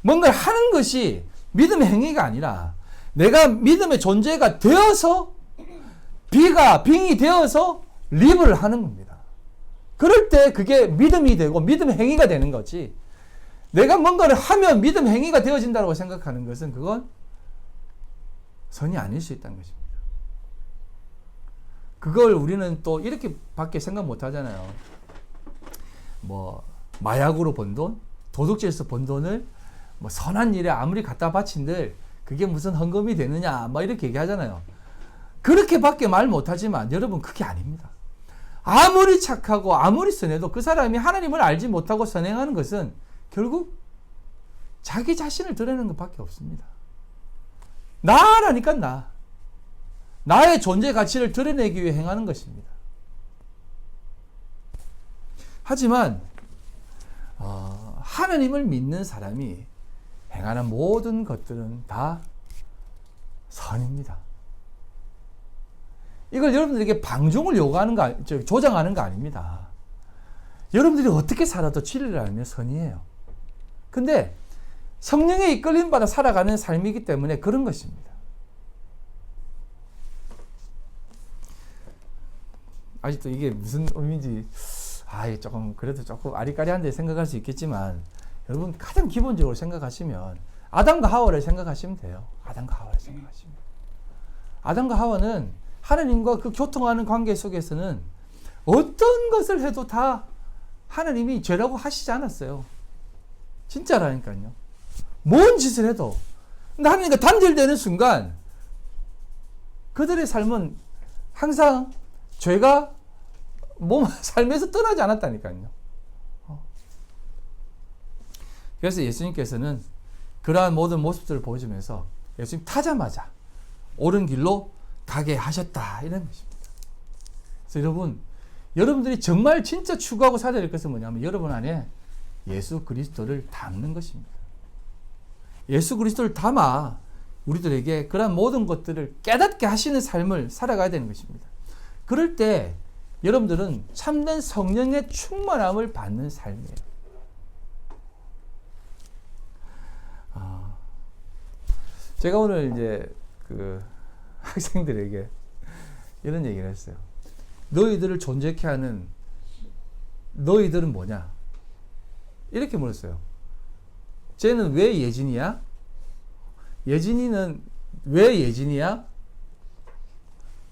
뭔가를 하는 것이 믿음의 행위가 아니라 내가 믿음의 존재가 되어서 being이 되어서 live를 하는 겁니다. 그럴 때 그게 믿음이 되고 믿음의 행위가 되는 거지. 내가 뭔가를 하면 믿음 행위가 되어진다고 생각하는 것은 그건 선이 아닐 수 있다는 것입니다. 그걸 우리는 또 이렇게 밖에 생각 못 하잖아요. 뭐 마약으로 번 돈, 도둑질에서 번 돈을 뭐 선한 일에 아무리 갖다 바친들 그게 무슨 헌금이 되느냐, 뭐 이렇게 얘기하잖아요. 그렇게밖에 말 못하지만 여러분, 그게 아닙니다. 아무리 착하고 아무리 선해도 그 사람이 하나님을 알지 못하고 선행하는 것은 결국 자기 자신을 드러내는 것밖에 없습니다. 나라니까 나의 존재 가치를 드러내기 위해 행하는 것입니다. 하지만 하나님을 믿는 사람이 행하는 모든 것들은 다 선입니다. 이걸 여러분들에게 방종을 요구하는 거, 조장하는 거 아닙니다. 여러분들이 어떻게 살아도 진리를 알면 선이에요. 근데 성령의 이끌림 받아 살아가는 삶이기 때문에 그런 것입니다. 아직도 이게 무슨 의미인지 조금 그래도 조금 아리까리한데 생각할 수 있겠지만, 여러분 가장 기본적으로 생각하시면 아담과 하와를 생각하시면 돼요. 아담과 하와를 생각하시면, 아담과 하와는 하나님과 그 교통하는 관계 속에서는 어떤 것을 해도 다 하나님이 죄라고 하시지 않았어요. 진짜라니까요. 뭔 짓을 해도. 근데 하나님과 단절되는 순간 그들의 삶은 항상 죄가 삶에서 떠나지 않았다니까요. 그래서 예수님께서는 그러한 모든 모습들을 보여주면서 예수님 타자마자 옳은 길로 가게 하셨다, 이런 것입니다. 그래서 여러분들이 정말 진짜 추구하고 살아야 될 것은 뭐냐면 여러분 안에 예수 그리스도를 담는 것입니다. 예수 그리스도를 담아 우리들에게 그러한 모든 것들을 깨닫게 하시는 삶을 살아가야 되는 것입니다. 그럴 때 여러분들은 참된 성령의 충만함을 받는 삶이에요. 제가 오늘 이제 그 학생들에게 이런 얘기를 했어요. 너희들을 존재케 하는 너희들은 뭐냐? 이렇게 물었어요. 쟤는 왜 예진이야? 예진이는 왜 예진이야?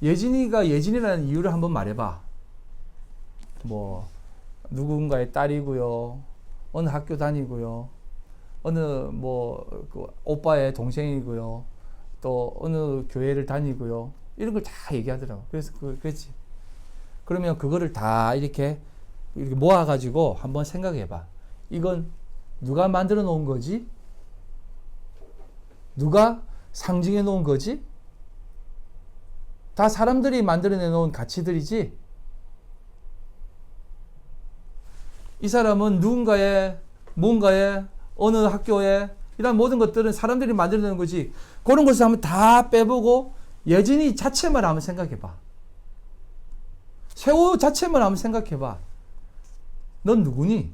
예진이가 예진이라는 이유를 한번 말해봐. 뭐 누군가의 딸이고요, 어느 학교 다니고요, 어느 그 오빠의 동생이고요, 또 어느 교회를 다니고요, 이런 걸 다 얘기하더라고. 그래서 그랬지. 그러면 그거를 다 이렇게 모아가지고 한번 생각해봐. 이건 누가 만들어 놓은 거지? 누가 상징해 놓은 거지? 다 사람들이 만들어내 놓은 가치들이지? 이 사람은 누군가의, 뭔가의, 어느 학교에, 이런 모든 것들은 사람들이 만들어내는 거지. 그런 것을 한번 다 빼보고 예진이 자체만 한번 생각해봐. 세호 자체만 한번 생각해봐. 넌 누구니?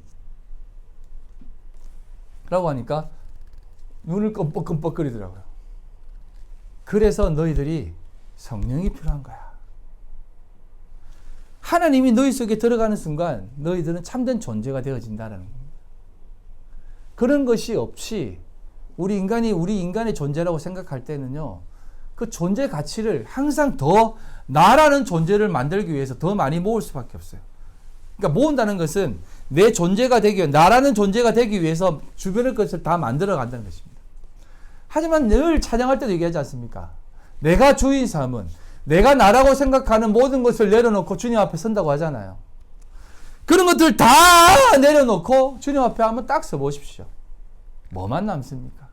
라고 하니까 눈을 끔뻑끔뻑거리더라고요. 그래서 너희들이 성령이 필요한 거야. 하나님이 너희 속에 들어가는 순간 너희들은 참된 존재가 되어진다는 겁니다. 그런 것이 없이 우리 인간의 존재라고 생각할 때는요, 그 존재 가치를 항상 더 나라는 존재를 만들기 위해서 더 많이 모을 수밖에 없어요. 그러니까 모은다는 것은 내 존재가 되기 위해, 나라는 존재가 되기 위해서 주변의 것을 다 만들어 간다는 것입니다. 하지만 늘 찬양할 때도 얘기하지 않습니까? 내가 주인 삼은, 내가 나라고 생각하는 모든 것을 내려놓고 주님 앞에 선다고 하잖아요. 그런 것들 다 내려놓고 주님 앞에 한번 딱 서보십시오. 뭐만 남습니까?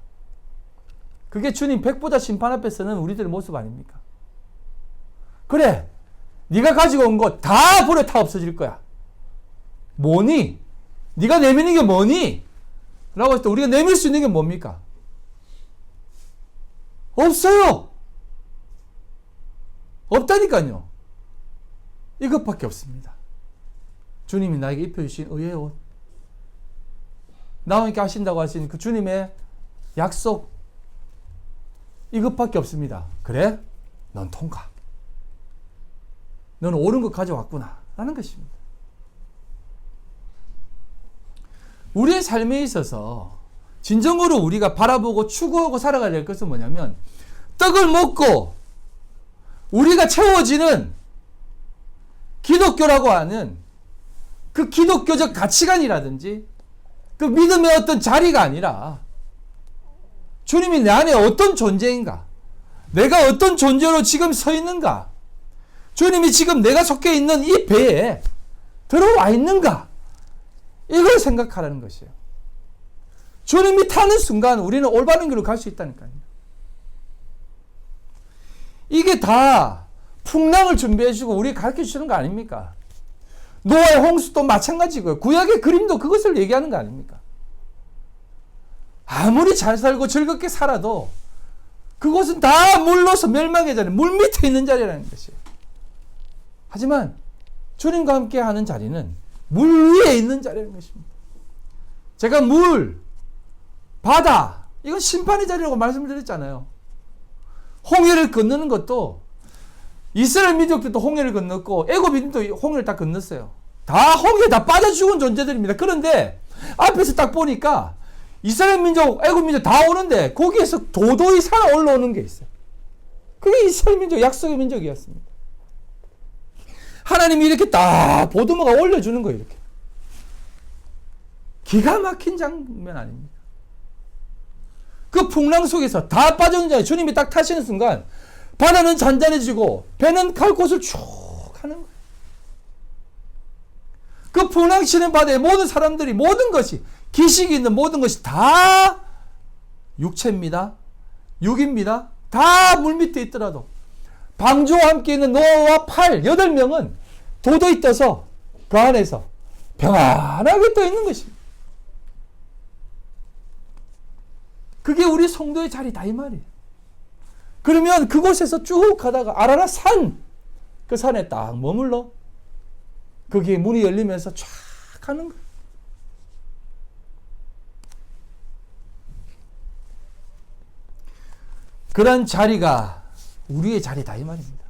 그게 주님 백보자 심판 앞에 서는 우리들의 모습 아닙니까? 그래, 네가 가지고 온 거 다 불에 타 없어질 거야. 뭐니? 네가 내미는 게 뭐니? 라고 했을 때 우리가 내밀 수 있는 게 뭡니까? 없어요. 없다니까요. 이것밖에 없습니다. 주님이 나에게 입혀주신 의의 옷, 나와 함께 하신다고 하신 그 주님의 약속, 이것밖에 없습니다. 그래? 넌 통과. 너는 옳은 것 가져왔구나 라는 것입니다. 우리의 삶에 있어서 진정으로 우리가 바라보고 추구하고 살아가야 될 것은 뭐냐면, 떡을 먹고 우리가 채워지는 기독교라고 하는 그 기독교적 가치관이라든지 그 믿음의 어떤 자리가 아니라, 주님이 내 안에 어떤 존재인가, 내가 어떤 존재로 지금 서 있는가, 주님이 지금 내가 속해 있는 이 배에 들어와 있는가, 이걸 생각하라는 것이에요. 주님이 타는 순간 우리는 올바른 길로 갈 수 있다니까요. 이게 다 풍랑을 준비해 주고 우리 가르쳐 주시는 거 아닙니까? 노아의 홍수도 마찬가지고요. 구약의 그림도 그것을 얘기하는 거 아닙니까? 아무리 잘 살고 즐겁게 살아도 그곳은 다 물로서 멸망의 자리, 물 밑에 있는 자리라는 것이에요. 하지만 주님과 함께 하는 자리는 물 위에 있는 자리라는 것입니다. 제가 물, 바다, 이건 심판의 자리라고 말씀을 드렸잖아요. 홍해를 건너는 것도 이스라엘 민족들도 홍해를 건넜고 애굽 민족도 홍해를 다 건넜어요. 다 홍해에 다 빠져 죽은 존재들입니다. 그런데 앞에서 딱 보니까 이스라엘 민족, 애굽 민족 다 오는데 거기에서 도도히 살아 올라오는 게 있어요. 그게 이스라엘 민족, 약속의 민족이었습니다. 하나님이 이렇게 딱 보드모가 올려주는 거예요. 이렇게 기가 막힌 장면 아닙니까? 그 풍랑 속에서 다 빠져있는 자에 주님이 딱 타시는 순간 바다는 잔잔해지고 배는 갈 곳을 쭉 가는 거예요. 그 풍랑 치는 바다에 모든 사람들이, 모든 것이, 기식이 있는 모든 것이 다 육체입니다. 육입니다. 다 물 밑에 있더라도 방주와 함께 있는 노아와 8명은 도도히 떠서 그 안에서 평안하게 떠 있는 것입니다. 그게 우리 성도의 자리다 이 말이에요. 그러면 그곳에서 쭉 가다가 아라라 산, 그 산에 딱 머물러 거기에 문이 열리면서 쫙 가는 거예요. 그런 자리가 우리의 자리다 이 말입니다.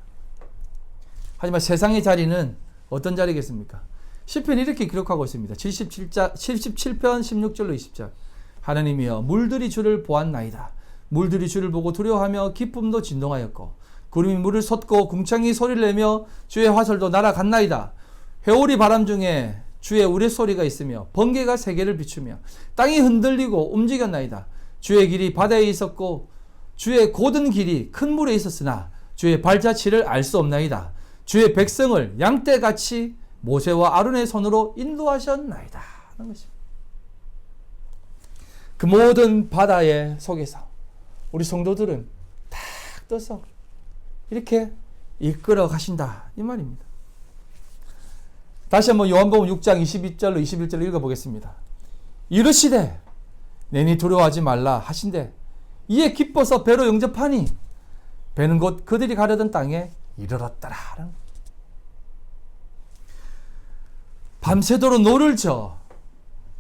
하지만 세상의 자리는 어떤 자리겠습니까? 시편이 이렇게 기록하고 있습니다. 77편 16절로 20절. 하나님이여 물들이 주를 보았나이다. 물들이 주를 보고 두려워하며 기쁨도 진동하였고 구름이 물을 솟고 궁창이 소리를 내며 주의 화살도 날아갔나이다. 회오리 바람 중에 주의 우레소리가 있으며 번개가 세계를 비추며 땅이 흔들리고 움직였나이다. 주의 길이 바다에 있었고 주의 고든 길이 큰 물에 있었으나 주의 발자취를 알 수 없나이다. 주의 백성을 양떼같이 모세와 아론의 손으로 인도하셨나이다. 하는 것입니다. 그 모든 바다의 속에서 우리 성도들은 탁 떠서 이렇게 이끌어 가신다 이 말입니다. 다시 한번 요한복음 6장 22절로 21절로 읽어보겠습니다. 이르시되 내니 두려워하지 말라 하신대 이에 기뻐서 배로 영접하니 배는 곧 그들이 가려던 땅에 이르렀더라. 밤새도록 노를 저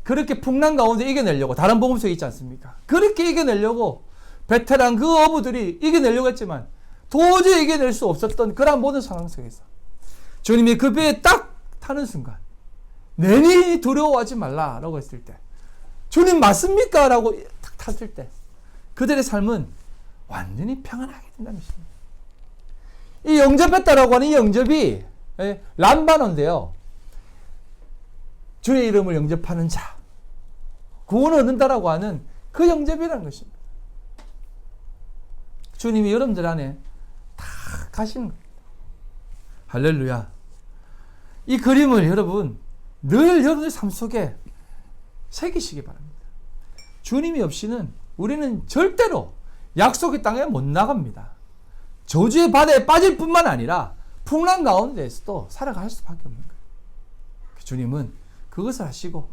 그렇게 풍랑 가운데 이겨내려고, 다른 복음서에 있지 않습니까? 그렇게 이겨내려고 베테랑 그 어부들이 이겨내려고 했지만 도저히 이겨낼 수 없었던 그런 모든 상황 속에서 주님이 그 배에 딱 타는 순간 내니 두려워하지 말라라고 했을 때, 주님 맞습니까? 라고 딱 탔을 때 그들의 삶은 완전히 평안하게 된다는 것입니다. 이 영접했다라고 하는 이 영접이 람바노인데요. 주의 이름을 영접하는 자, 구원을 얻는다라고 하는 그 영접이라는 것입니다. 주님이 여러분들 안에 다 가시는 겁니다. 할렐루야. 이 그림을 여러분 늘 여러분의 삶 속에 새기시기 바랍니다. 주님이 없이는 우리는 절대로 약속의 땅에 못 나갑니다. 저주의 바다에 빠질 뿐만 아니라 풍랑 가운데에서도 살아갈 수밖에 없는 거예요. 주님은 그것을 하시고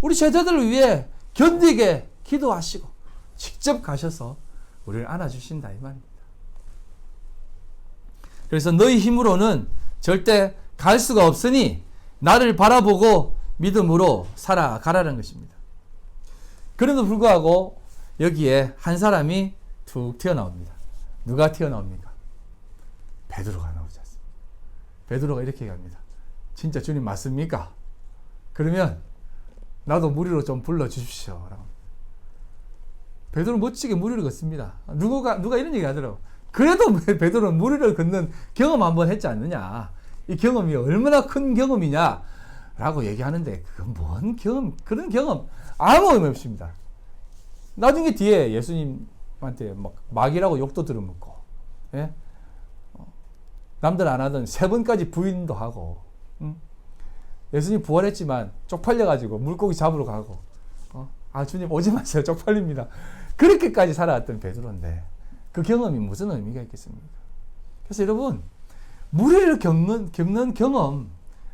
우리 제자들을 위해 견디게 기도하시고 직접 가셔서 우리를 안아주신다 이 말입니다. 그래서 너희 힘으로는 절대 갈 수가 없으니 나를 바라보고 믿음으로 살아가라는 것입니다. 그럼에도 불구하고 여기에 한 사람이 툭 튀어나옵니다. 누가 튀어나옵니까? 베드로가 나오지 않습니까? 베드로가 이렇게 얘기합니다. 진짜 주님 맞습니까? 그러면 나도 무리로 좀 불러주십시오. 베드로는 멋지게 무리를 걷습니다. 누가 이런 얘기 하더라고. 그래도 베드로는 무리를 걷는 경험 한번 했지 않느냐. 이 경험이 얼마나 큰 경험이냐. 라고 얘기하는데, 그건 뭔 경험, 그런 경험 아무 의미 없습니다. 나중에 뒤에 예수님한테 막이라고 욕도 들어먹고, 예? 남들 안 하던 3번까지 부인도 하고, 예수님 부활했지만 쪽팔려가지고 물고기 잡으러 가고, 주님 오지 마세요. 쪽팔립니다. 그렇게까지 살아왔던 베드로인데 그 경험이 무슨 의미가 있겠습니까? 그래서 여러분, 무리를 겪는 경험,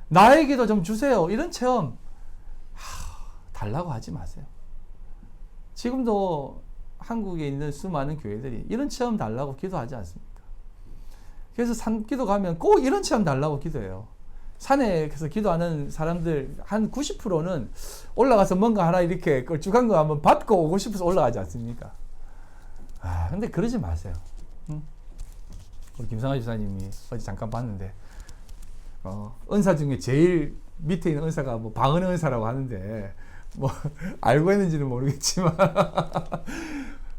나에게도 좀 주세요. 이런 체험 달라고 하지 마세요. 지금도 한국에 있는 수많은 교회들이 이런 체험 달라고 기도하지 않습니까? 그래서 산기도 가면 꼭 이런 체험 달라고 기도해요. 산에서 기도하는 사람들 한 90%는 올라가서 뭔가 하나 이렇게 걸쭉한 거 한번 받고 오고 싶어서 올라가지 않습니까? 근데 그러지 마세요. 우리 김상하 집사님이 어제 잠깐 봤는데, 은사 중에 제일 밑에 있는 은사가 뭐 방언의 은사라고 하는데, 뭐 알고 있는지는 모르겠지만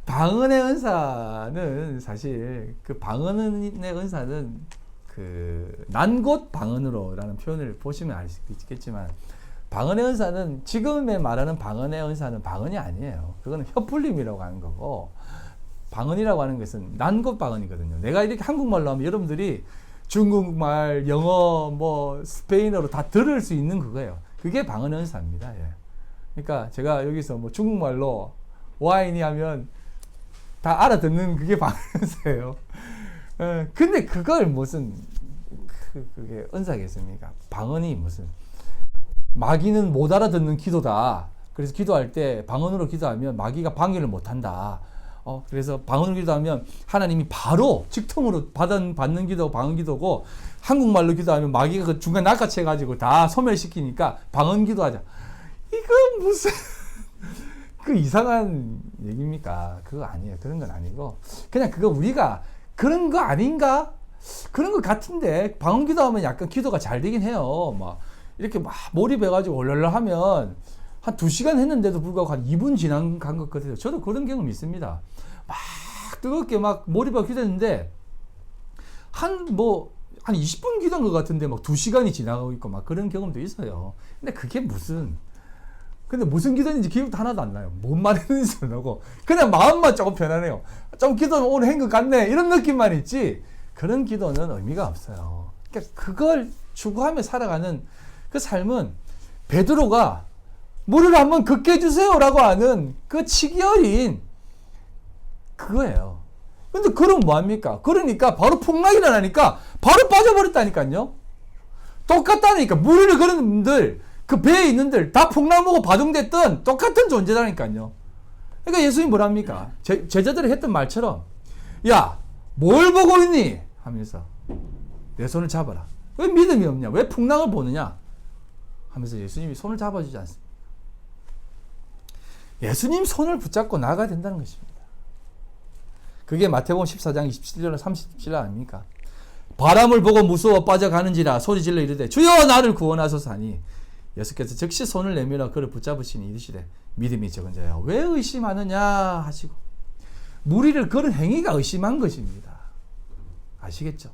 방언의 은사는 사실 그 방언의 은사는 그 난곳 방언으로라는 표현을 보시면 알 수 있겠지만, 방언의 은사는 지금에 말하는 방언의 은사는 방언이 아니에요. 그거는 혀풀림이라고 하는 거고, 방언이라고 하는 것은 난곳 방언이거든요. 내가 이렇게 한국말로 하면 여러분들이 중국말, 영어, 뭐 스페인어로 다 들을 수 있는 그거예요. 그게 방언의 은사입니다. 예. 그러니까 제가 여기서 뭐 중국말로 와인이 하면 다 알아듣는 그게 방언의 은사예요. 근데 그걸 무슨 그게 은사겠습니까? 방언이 무슨 마귀는 못 알아듣는 기도다. 그래서 기도할 때 방언으로 기도하면 마귀가 방해를 못한다. 그래서 방언으로 기도하면 하나님이 바로 직통으로 받는 기도가 방언 기도고, 한국말로 기도하면 마귀가 그 중간 낚아채 가지고 다 소멸시키니까 방언 기도하자. 이건 무슨 그 이상한 얘기입니까? 그거 아니에요. 그런 건 아니고, 그냥 그거 우리가 그런 거 아닌가? 그런 것 같은데, 방언 기도하면 약간 기도가 잘 되긴 해요. 막 이렇게 막 몰입해가지고 올랄라 하면 한 2시간 했는데도 불구하고 한 2분 지난 것 같아요. 저도 그런 경험이 있습니다. 막 뜨겁게 막 몰입하고 기도했는데 한 20분 기도한 것 같은데 막 2시간이 지나가고 있고 막 그런 경험도 있어요. 근데 그게 무슨 기도인지 기억도 하나도 안 나요. 뭔 말 했는지도 안 나고, 그냥 마음만 조금 편하네요. 좀 기도는 오늘 한 것 같네, 이런 느낌만 있지, 그런 기도는 의미가 없어요. 그러니까 그걸 추구하며 살아가는 그 삶은 베드로가 물을 한번 걷게 해주세요 라고 하는 그 치기 어린 그거예요. 근데 그럼 뭐합니까? 그러니까 바로 풍랑이 일어나니까 바로 빠져버렸다니까요. 똑같다니까. 물을 그런 분들, 그 배에 있는들 다 풍랑 보고 바둥댔던 똑같은 존재라니까요. 그러니까 예수님이 뭐랍니까? 제자들이 했던 말처럼, 야, 뭘 보고 있니? 하면서 내 손을 잡아라. 왜 믿음이 없냐? 왜 풍랑을 보느냐? 하면서 예수님이 손을 잡아주지 않습니다. 예수님 손을 붙잡고 나가야 된다는 것입니다. 그게 마태복음 14장 27절 37절 아닙니까? 바람을 보고 무서워 빠져가는지라 소리질러 이르되 주여 나를 구원하소서 하니 예수께서 즉시 손을 내밀어 그를 붙잡으시니 이르시되 믿음이 적은 자야 왜 의심하느냐 하시고, 무리를 그런 행위가 의심한 것입니다. 아시겠죠?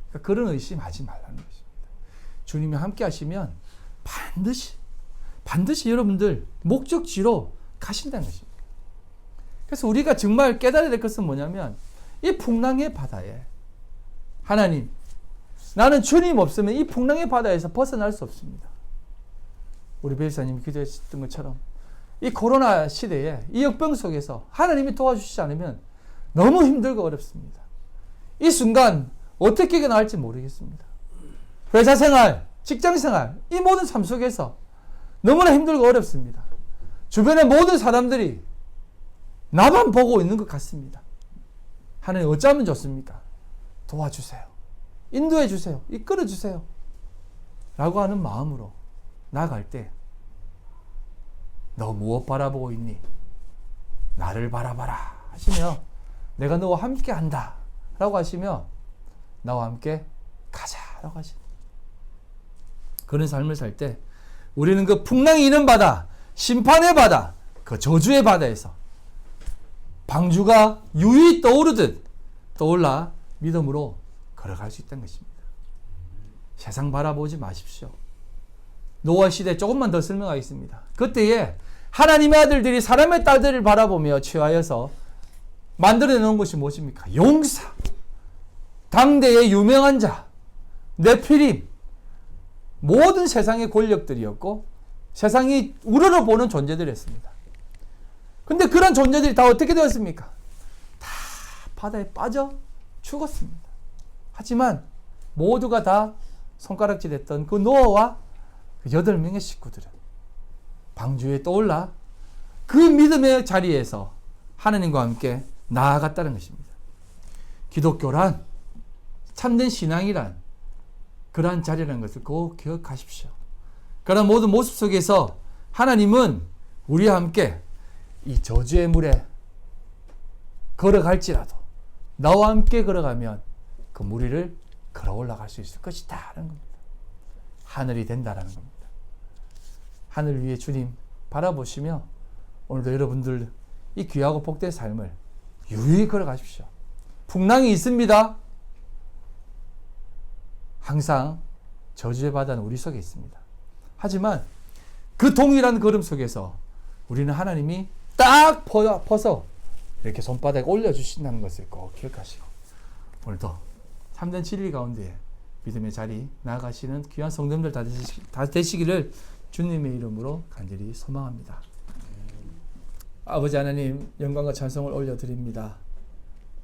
그러니까 그런 의심하지 말라는 것입니다. 주님이 함께 하시면 반드시 여러분들 목적지로 가신다는 것입니다. 그래서 우리가 정말 깨달아야 될 것은 뭐냐면, 이 풍랑의 바다에 하나님, 나는 주님 없으면 이 풍랑의 바다에서 벗어날 수 없습니다. 우리 배우사님이 기도했던 것처럼 이 코로나 시대에 이 역병 속에서 하나님이 도와주시지 않으면 너무 힘들고 어렵습니다. 이 순간 어떻게 나갈지 모르겠습니다. 회사 생활, 직장 생활, 이 모든 삶 속에서 너무나 힘들고 어렵습니다. 주변의 모든 사람들이 나만 보고 있는 것 같습니다. 하나님 어쩌면 좋습니까? 도와주세요. 인도해 주세요. 이끌어 주세요. 라고 하는 마음으로 나아갈 때 너 무엇 바라보고 있니? 나를 바라봐라 하시며 내가 너와 함께 한다 라고 하시며 나와 함께 가자 라고 하십니다. 그런 삶을 살 때 우리는 그 풍랑이 있는 바다, 심판의 바다, 그 저주의 바다에서 방주가 유유히 떠오르듯 떠올라 믿음으로 걸어갈 수 있다는 것입니다. 세상 바라보지 마십시오. 노아 시대 조금만 더 설명하겠습니다. 그때에 하나님의 아들들이 사람의 딸들을 바라보며 취하여서 만들어내는 것이 무엇입니까? 용사, 당대의 유명한 자, 네피림, 모든 세상의 권력들이었고 세상이 우러러보는 존재들이었습니다. 근데 그런 존재들이 다 어떻게 되었습니까? 다 바다에 빠져 죽었습니다. 하지만 모두가 다 손가락질 했던 그 노아와 그 8명의 식구들은 방주에 떠올라 그 믿음의 자리에서 하나님과 함께 나아갔다는 것입니다. 기독교란, 참된 신앙이란 그러한 자리라는 것을 꼭 기억하십시오. 그런 모든 모습 속에서 하나님은 우리와 함께 이 저주의 물에 걸어갈지라도 나와 함께 걸어가면 그 물 위를 걸어 올라갈 수 있을 것이다 라는 겁니다. 하늘이 된다라는 겁니다. 하늘 위에 주님 바라보시며 오늘도 여러분들 이 귀하고 복된 삶을 유유히 걸어가십시오. 풍랑이 있습니다. 항상 저주의 바다는 우리 속에 있습니다. 하지만 그 동일한 걸음 속에서 우리는 하나님이 딱 퍼서 이렇게 손바닥에 올려주신다는 것을 꼭 기억하시고 오늘도 참된 진리 가운데 믿음의 자리 나아가시는 귀한 성도님들 다 되시기를 주님의 이름으로 간절히 소망합니다. 아버지 하나님 영광과 찬송을 올려드립니다.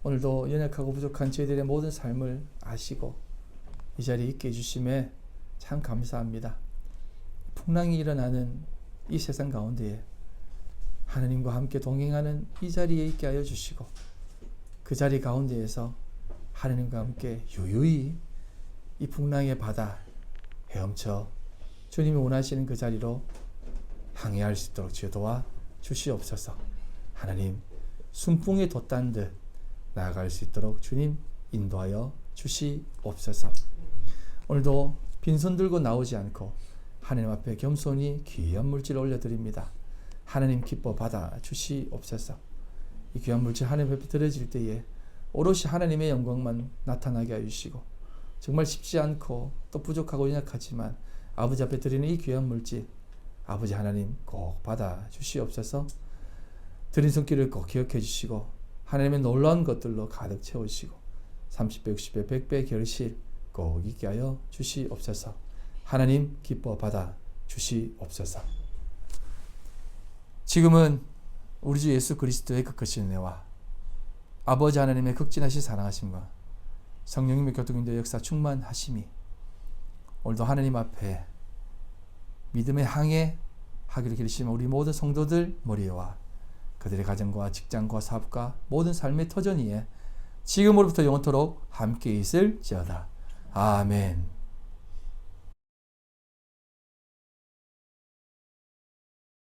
오늘도 연약하고 부족한 저희들의 모든 삶을 아시고 이 자리에 있게 해주심에 참 감사합니다. 풍랑이 일어나는 이 세상 가운데에 하나님과 함께 동행하는 이 자리에 있게 하여 주시고 그 자리 가운데에서 하나님과 함께 유유히 이 풍랑의 바다 헤엄쳐 주님이 원하시는 그 자리로 항해할 수 있도록 주여 도와 주시옵소서. 하나님 순풍에 돛단 듯 나아갈 수 있도록 주님 인도하여 주시옵소서. 오늘도 빈손 들고 나오지 않고 하나님 앞에 겸손히 귀한 물질을 올려드립니다. 하나님 기뻐 받아 주시옵소서. 이 귀한 물질 하나님 앞에 드려질 때에 오롯이 하나님의 영광만 나타나게 해주시고 정말 쉽지 않고 또 부족하고 연약하지만 아버지 앞에 드리는 이 귀한 물질 아버지 하나님 꼭 받아 주시옵소서. 드린 손길을 꼭 기억해 주시고 하나님의 놀라운 것들로 가득 채우시고 30배, 60배, 100배 결실 꼭 있게 하여 주시옵소서. 하나님 기뻐 받아 주시옵소서. 지금은 우리 주 예수 그리스도의 그 크신 은혜와 아버지 하나님의 극진하신 사랑하심과 성령님의 교통인도의 역사 충만하심이 오늘도 하나님 앞에 믿음의 항해하기를 기르시는 우리 모든 성도들 머리와 그들의 가정과 직장과 사업과 모든 삶의 터전 위에 지금으로부터 영원토록 함께 있을지어다. 아멘.